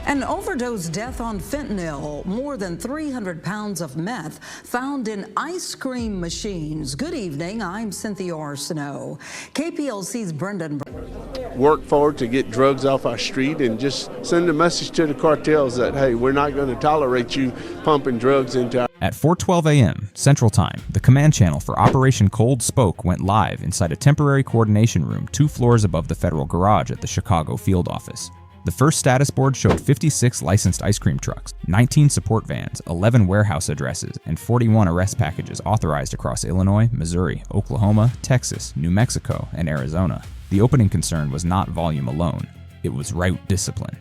An overdose death on fentanyl. More than 300 pounds of meth found in ice cream machines. Good evening, I'm Cynthia Arsenault. KPLC's Brendan. Work forward to get drugs off our street and just send a message to the cartels that, hey, we're not going to tolerate you pumping drugs into our... At 4:12 a.m. Central Time, the command channel for Operation Cold Spoke went live inside a temporary coordination room 2 floors above the federal garage at the Chicago field office. The first status board showed 56 licensed ice cream trucks, 19 support vans, 11 warehouse addresses, and 41 arrest packages authorized across Illinois, Missouri, Oklahoma, Texas, New Mexico, and Arizona. The opening concern was not volume alone, it was route discipline.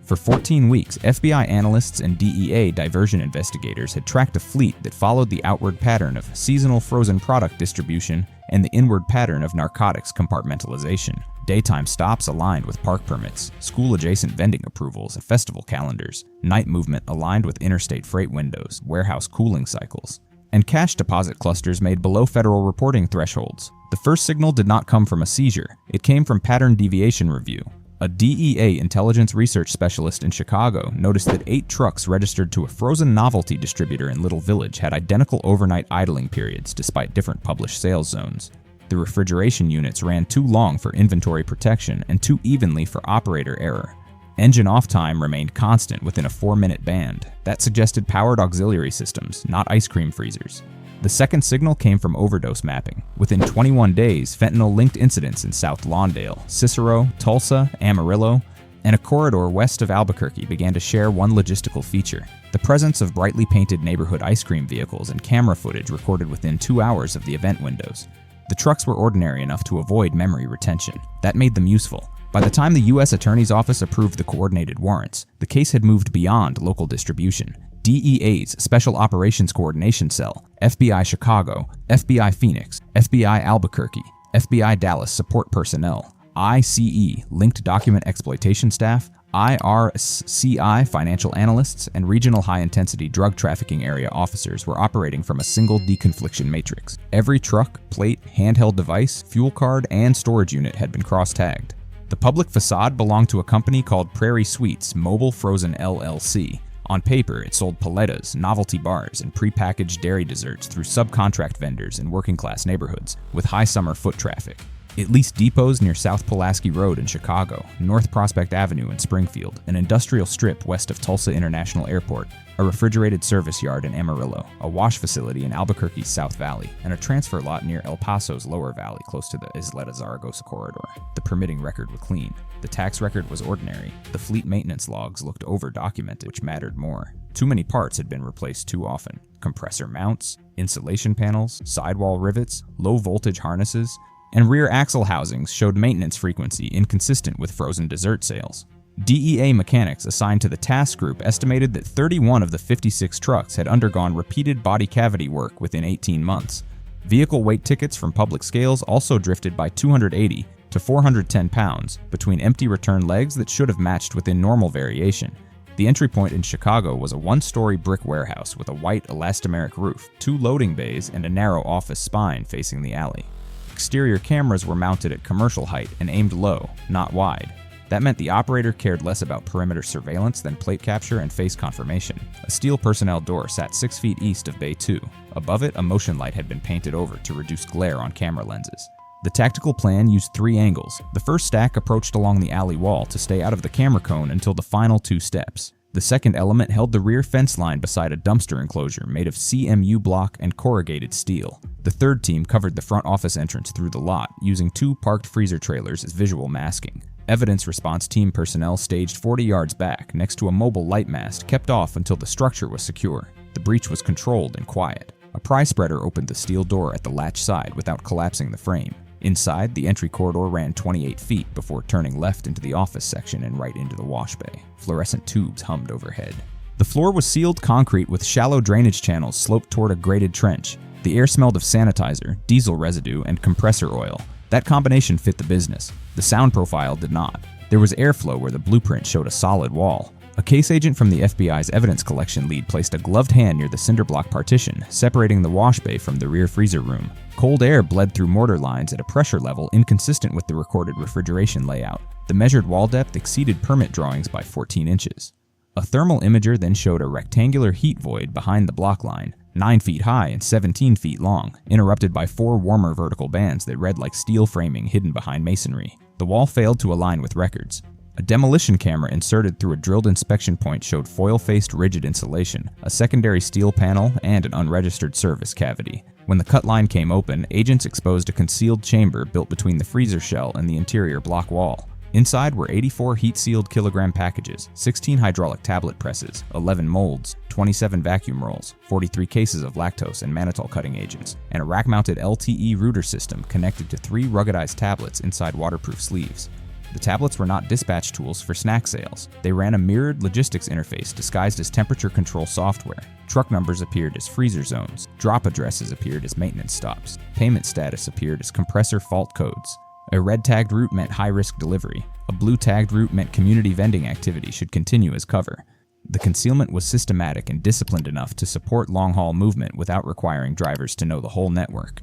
For 14 weeks, FBI analysts and DEA diversion investigators had tracked a fleet that followed the outward pattern of seasonal frozen product distribution and the inward pattern of narcotics compartmentalization. Daytime stops aligned with park permits, school-adjacent vending approvals and festival calendars, night movement aligned with interstate freight windows, warehouse cooling cycles, and cash deposit clusters made below federal reporting thresholds. The first signal did not come from a seizure, it came from pattern deviation review. A DEA intelligence research specialist in Chicago noticed that 8 trucks registered to a frozen novelty distributor in Little Village had identical overnight idling periods despite different published sales zones. The refrigeration units ran too long for inventory protection and too evenly for operator error. Engine off time remained constant within a 4-minute band. That suggested powered auxiliary systems, not ice cream freezers. The second signal came from overdose mapping. Within 21 days, fentanyl-linked incidents in South Lawndale, Cicero, Tulsa, Amarillo, and a corridor west of Albuquerque began to share one logistical feature: the presence of brightly painted neighborhood ice cream vehicles and camera footage recorded within 2 hours of the event windows. The trucks were ordinary enough to avoid memory retention. That made them useful. By the time the U.S. Attorney's Office approved the coordinated warrants, the case had moved beyond local distribution. DEA's Special Operations Coordination Cell, FBI Chicago, FBI Phoenix, FBI Albuquerque, FBI Dallas support personnel, ICE linked document exploitation staff, IRCI financial analysts, and regional high-intensity drug trafficking area officers were operating from a single deconfliction matrix. Every truck, plate, handheld device, fuel card, and storage unit had been cross-tagged. The public facade belonged to a company called Prairie Sweets Mobile Frozen LLC. On paper, it sold paletas, novelty bars, and prepackaged dairy desserts through subcontract vendors in working-class neighborhoods with high summer foot traffic. It leased depots near South Pulaski Road in Chicago, North Prospect Avenue in Springfield, an industrial strip west of Tulsa International Airport, a refrigerated service yard in Amarillo, a wash facility in Albuquerque's South Valley, and a transfer lot near El Paso's Lower Valley close to the Isleta-Zaragoza corridor. The permitting record was clean. The tax record was ordinary. The fleet maintenance logs looked over-documented, which mattered more. Too many parts had been replaced too often. Compressor mounts, insulation panels, sidewall rivets, low-voltage harnesses, and rear axle housings showed maintenance frequency inconsistent with frozen dessert sales. DEA mechanics assigned to the task group estimated that 31 of the 56 trucks had undergone repeated body cavity work within 18 months. Vehicle weight tickets from public scales also drifted by 280 to 410 pounds between empty return legs that should have matched within normal variation. The entry point in Chicago was a 1-story brick warehouse with a white elastomeric roof, 2 loading bays, and a narrow office spine facing the alley. Exterior cameras were mounted at commercial height and aimed low, not wide. That meant the operator cared less about perimeter surveillance than plate capture and face confirmation. A steel personnel door sat 6 feet east of Bay 2. Above it, a motion light had been painted over to reduce glare on camera lenses. The tactical plan used 3 angles. The first stack approached along the alley wall to stay out of the camera cone until the final 2 steps. The second element held the rear fence line beside a dumpster enclosure made of CMU block and corrugated steel. The third team covered the front office entrance through the lot, using 2 parked freezer trailers as visual masking. Evidence response team personnel staged 40 yards back, next to a mobile light mast kept off until the structure was secure. The breach was controlled and quiet. A pry spreader opened the steel door at the latch side without collapsing the frame. Inside, the entry corridor ran 28 feet before turning left into the office section and right into the wash bay. Fluorescent tubes hummed overhead. The floor was sealed concrete with shallow drainage channels sloped toward a graded trench. The air smelled of sanitizer, diesel residue, and compressor oil. That combination fit the business. The sound profile did not. There was airflow where the blueprint showed a solid wall. A case agent from the FBI's evidence collection lead placed a gloved hand near the cinder block partition, separating the wash bay from the rear freezer room. Cold air bled through mortar lines at a pressure level inconsistent with the recorded refrigeration layout. The measured wall depth exceeded permit drawings by 14 inches. A thermal imager then showed a rectangular heat void behind the block line, 9 feet high and 17 feet long, interrupted by 4 warmer vertical bands that read like steel framing hidden behind masonry. The wall failed to align with records. A demolition camera inserted through a drilled inspection point showed foil-faced rigid insulation, a secondary steel panel, and an unregistered service cavity. When the cut line came open, agents exposed a concealed chamber built between the freezer shell and the interior block wall. Inside were 84 heat-sealed kilogram packages, 16 hydraulic tablet presses, 11 molds, 27 vacuum rolls, 43 cases of lactose and mannitol cutting agents, and a rack-mounted LTE router system connected to 3 ruggedized tablets inside waterproof sleeves. The tablets were not dispatch tools for snack sales. They ran a mirrored logistics interface disguised as temperature control software. Truck numbers appeared as freezer zones. Drop addresses appeared as maintenance stops. Payment status appeared as compressor fault codes. A red-tagged route meant high-risk delivery. A blue-tagged route meant community vending activity should continue as cover. The concealment was systematic and disciplined enough to support long-haul movement without requiring drivers to know the whole network.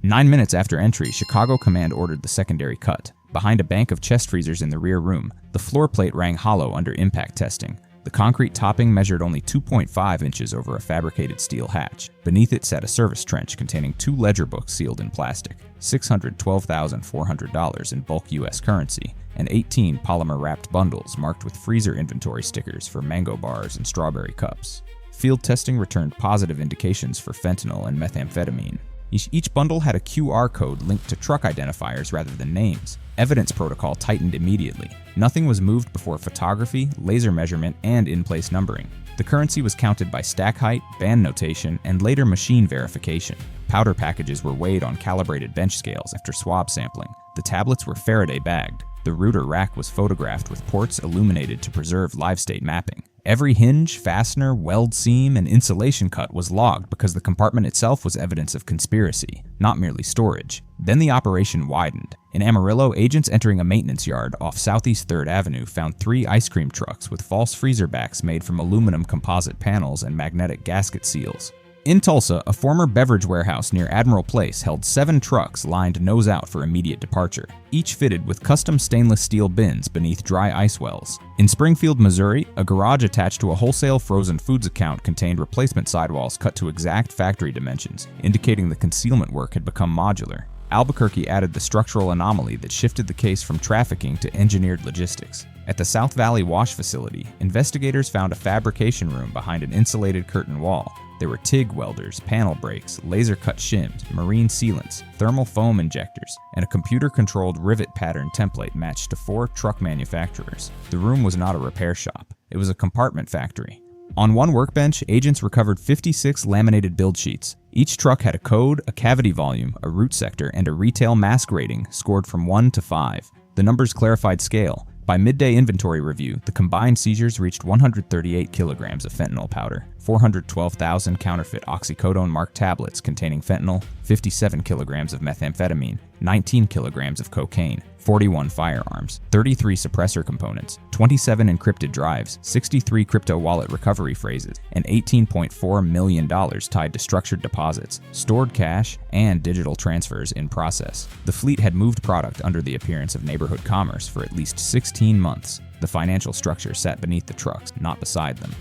9 minutes after entry, Chicago Command ordered the secondary cut. Behind a bank of chest freezers in the rear room, the floor plate rang hollow under impact testing. The concrete topping measured only 2.5 inches over a fabricated steel hatch. Beneath it sat a service trench containing 2 ledger books sealed in plastic, $612,400 in bulk U.S. currency, and 18 polymer-wrapped bundles marked with freezer inventory stickers for mango bars and strawberry cups. Field testing returned positive indications for fentanyl and methamphetamine. Each bundle had a QR code linked to truck identifiers rather than names. Evidence protocol tightened immediately. Nothing was moved before photography, laser measurement, and in-place numbering. The currency was counted by stack height, band notation, and later machine verification. Powder packages were weighed on calibrated bench scales after swab sampling. The tablets were Faraday bagged. The router rack was photographed with ports illuminated to preserve live state mapping. Every hinge, fastener, weld seam, and insulation cut was logged because the compartment itself was evidence of conspiracy, not merely storage. Then the operation widened. In Amarillo, agents entering a maintenance yard off Southeast 3rd Avenue found 3 ice cream trucks with false freezer backs made from aluminum composite panels and magnetic gasket seals. In Tulsa, a former beverage warehouse near Admiral Place held 7 trucks lined nose out for immediate departure, each fitted with custom stainless steel bins beneath dry ice wells. In Springfield, Missouri, a garage attached to a wholesale frozen foods account contained replacement sidewalls cut to exact factory dimensions, indicating the concealment work had become modular. Albuquerque added the structural anomaly that shifted the case from trafficking to engineered logistics. At the South Valley Wash facility, investigators found a fabrication room behind an insulated curtain wall. There were TIG welders, panel brakes, laser-cut shims, marine sealants, thermal foam injectors, and a computer-controlled rivet pattern template matched to 4 truck manufacturers. The room was not a repair shop. It was a compartment factory. On one workbench, agents recovered 56 laminated build sheets. Each truck had a code, a cavity volume, a root sector, and a retail mask rating scored from 1 to 5. The numbers clarified scale. By midday inventory review, the combined seizures reached 138 kilograms of fentanyl powder, 412,000 counterfeit oxycodone-marked tablets containing fentanyl, 57 kilograms of methamphetamine, 19 kilograms of cocaine, 41 firearms, 33 suppressor components, 27 encrypted drives, 63 crypto wallet recovery phrases, and $18.4 million tied to structured deposits, stored cash, and digital transfers in process. The fleet had moved product under the appearance of neighborhood commerce for at least 16 months. The financial structure sat beneath the trucks, not beside them.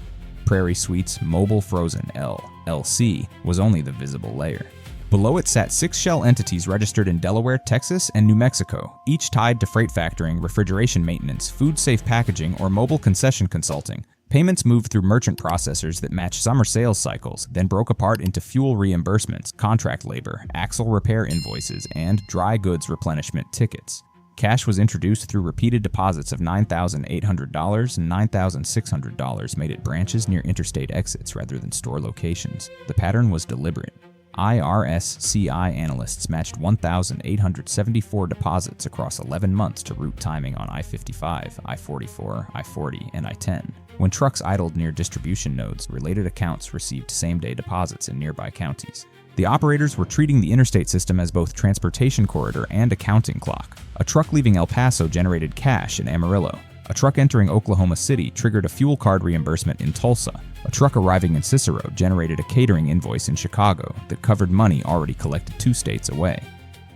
Prairie Suite's Mobile Frozen LLC was only the visible layer. Below it sat 6 shell entities registered in Delaware, Texas, and New Mexico, each tied to freight factoring, refrigeration maintenance, food-safe packaging, or mobile concession consulting. Payments moved through merchant processors that matched summer sales cycles, then broke apart into fuel reimbursements, contract labor, axle repair invoices, and dry goods replenishment tickets. Cash was introduced through repeated deposits of $9,800 and $9,600 made at branches near interstate exits rather than store locations. The pattern was deliberate. IRS-CI analysts matched 1,874 deposits across 11 months to route timing on I-55, I-44, I-40, and I-10. When trucks idled near distribution nodes, related accounts received same-day deposits in nearby counties. The operators were treating the interstate system as both transportation corridor and accounting clock. A truck leaving El Paso generated cash in Amarillo. A truck entering Oklahoma City triggered a fuel card reimbursement in Tulsa. A truck arriving in Cicero generated a catering invoice in Chicago that covered money already collected 2 states away.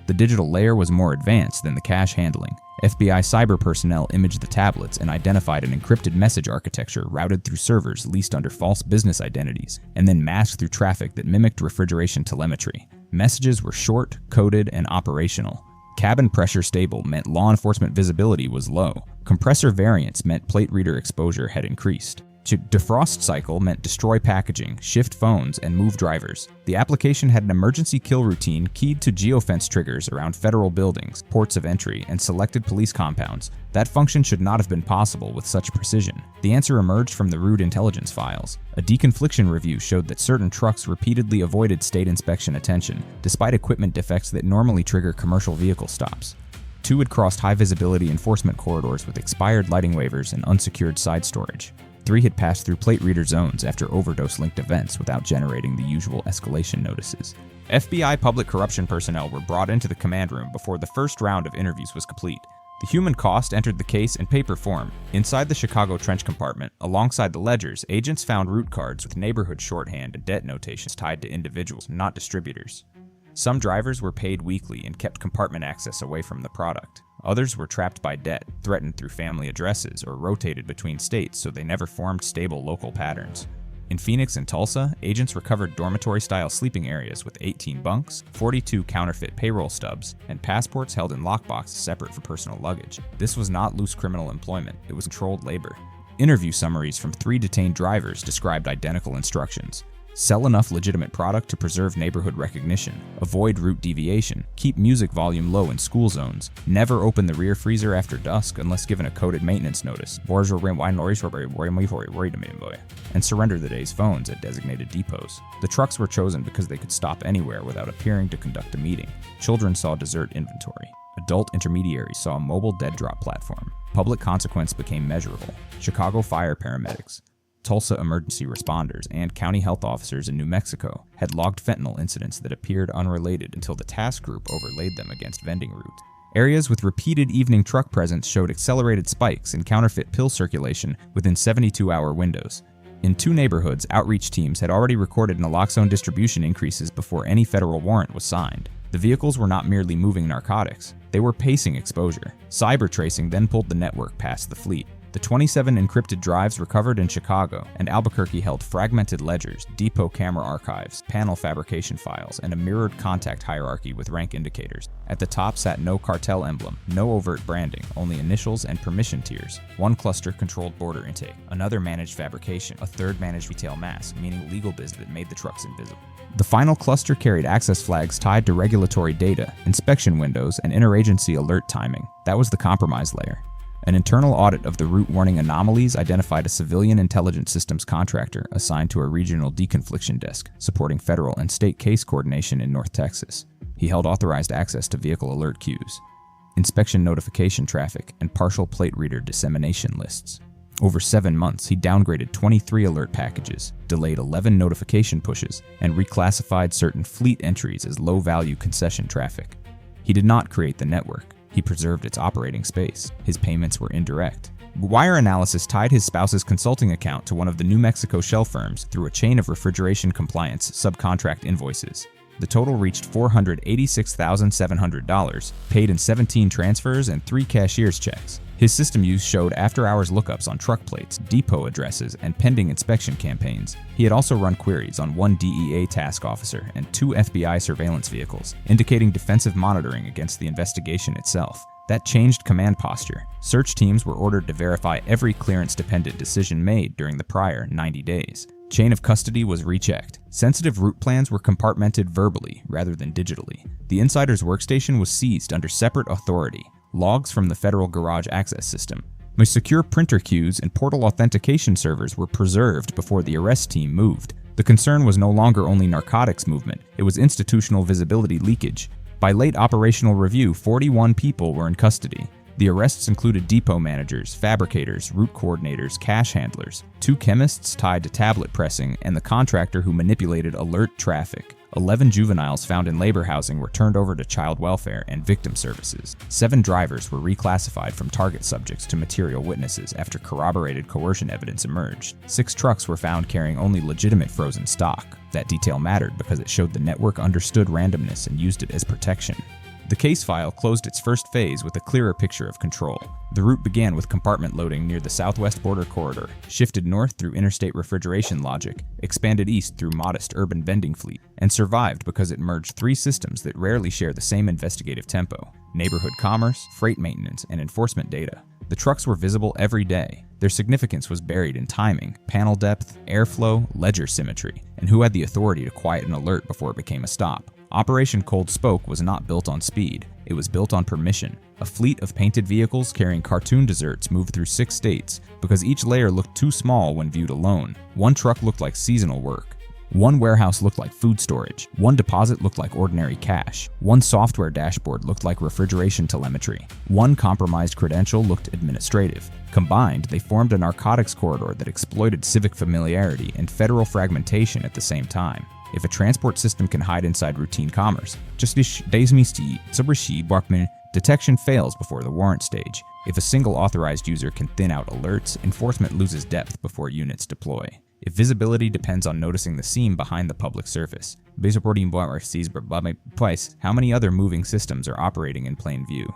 The digital layer was more advanced than the cash handling. FBI cyber personnel imaged the tablets and identified an encrypted message architecture routed through servers leased under false business identities, and then masked through traffic that mimicked refrigeration telemetry. Messages were short, coded, and operational. Cabin pressure stable meant law enforcement visibility was low. Compressor variance meant plate reader exposure had increased. Defrost cycle meant destroy packaging, shift phones, and move drivers. The application had an emergency kill routine keyed to geofence triggers around federal buildings, ports of entry, and selected police compounds. That function should not have been possible with such precision. The answer emerged from the root intelligence files. A deconfliction review showed that certain trucks repeatedly avoided state inspection attention, despite equipment defects that normally trigger commercial vehicle stops. 2 had crossed high-visibility enforcement corridors with expired lighting waivers and unsecured side storage. 3 had passed through plate reader zones after overdose-linked events without generating the usual escalation notices. FBI public corruption personnel were brought into the command room before the first round of interviews was complete. The human cost entered the case in paper form. Inside the Chicago trench compartment, alongside the ledgers, agents found route cards with neighborhood shorthand and debt notations tied to individuals, not distributors. Some drivers were paid weekly and kept compartment access away from the product. Others were trapped by debt, threatened through family addresses, or rotated between states so they never formed stable local patterns. In Phoenix and Tulsa, agents recovered dormitory-style sleeping areas with 18 bunks, 42 counterfeit payroll stubs, and passports held in lockboxes separate for personal luggage. This was not loose criminal employment, it was controlled labor. Interview summaries from 3 detained drivers described identical instructions. Sell enough legitimate product to preserve neighborhood recognition, avoid route deviation, keep music volume low in school zones, never open the rear freezer after dusk unless given a coded maintenance notice, and surrender the day's phones at designated depots. The trucks were chosen because they could stop anywhere without appearing to conduct a meeting. Children saw dessert inventory. Adult intermediaries saw a mobile dead drop platform. Public consequence became measurable. Chicago fire paramedics, Tulsa emergency responders, and county health officers in New Mexico had logged fentanyl incidents that appeared unrelated until the task group overlaid them against vending routes. Areas with repeated evening truck presence showed accelerated spikes in counterfeit pill circulation within 72-hour windows. In 2 neighborhoods, outreach teams had already recorded naloxone distribution increases before any federal warrant was signed. The vehicles were not merely moving narcotics, they were pacing exposure. Cyber tracing then pulled the network past the fleet. The 27 encrypted drives recovered in Chicago and Albuquerque held fragmented ledgers, depot camera archives, panel fabrication files, and a mirrored contact hierarchy with rank indicators. At the top sat no cartel emblem, no overt branding, only initials and permission tiers. 1 cluster controlled border intake, another managed fabrication, a 3rd managed retail mass, meaning legal business that made the trucks invisible. The final cluster carried access flags tied to regulatory data, inspection windows, and interagency alert timing. That was the compromise layer. An internal audit of the route warning anomalies identified a civilian intelligence systems contractor assigned to a regional deconfliction desk, supporting federal and state case coordination in North Texas. He held authorized access to vehicle alert queues, inspection notification traffic, and partial plate reader dissemination lists. Over 7 months, he downgraded 23 alert packages, delayed 11 notification pushes, and reclassified certain fleet entries as low-value concession traffic. He did not create the network. He preserved its operating space. His payments were indirect. Wire analysis tied his spouse's consulting account to one of the New Mexico shell firms through a chain of refrigeration compliance subcontract invoices. The total reached $486,700, paid in 17 transfers and 3 cashier's checks. His system use showed after-hours lookups on truck plates, depot addresses, and pending inspection campaigns. He had also run queries on 1 DEA task officer and 2 FBI surveillance vehicles, indicating defensive monitoring against the investigation itself. That changed command posture. Search teams were ordered to verify every clearance-dependent decision made during the prior 90 days. Chain of custody was rechecked. Sensitive route plans were compartmented verbally rather than digitally. The insider's workstation was seized under separate authority. Logs from the federal garage access system. Most secure printer queues and portal authentication servers were preserved before the arrest team moved. The concern was no longer only narcotics movement, it was institutional visibility leakage. By late operational review, 41 people were in custody. The arrests included depot managers, fabricators, route coordinators, cash handlers, 2 chemists tied to tablet pressing, and the contractor who manipulated alert traffic. 11 juveniles found in labor housing were turned over to child welfare and victim services. 7 drivers were reclassified from target subjects to material witnesses after corroborated coercion evidence emerged. 6 trucks were found carrying only legitimate frozen stock. That detail mattered because it showed the network understood randomness and used it as protection. The case file closed its first phase with a clearer picture of control. The route began with compartment loading near the southwest border corridor, shifted north through interstate refrigeration logic, expanded east through modest urban vending fleet, and survived because it merged three systems that rarely share the same investigative tempo: neighborhood commerce, freight maintenance, and enforcement data. The trucks were visible every day. Their significance was buried in timing, panel depth, airflow, ledger symmetry, and who had the authority to quiet an alert before it became a stop. Operation Cold Spoke was not built on speed, it was built on permission. A fleet of painted vehicles carrying cartoon desserts moved through 6 states because each layer looked too small when viewed alone. One truck looked like seasonal work. One warehouse looked like food storage. One deposit looked like ordinary cash. One software dashboard looked like refrigeration telemetry. One compromised credential looked administrative. Combined, they formed a narcotics corridor that exploited civic familiarity and federal fragmentation at the same time. If a transport system can hide inside routine commerce, detection fails before the warrant stage. If a single authorized user can thin out alerts, enforcement loses depth before units deploy. If visibility depends on noticing the seam behind the public surface, how many other moving systems are operating in plain view?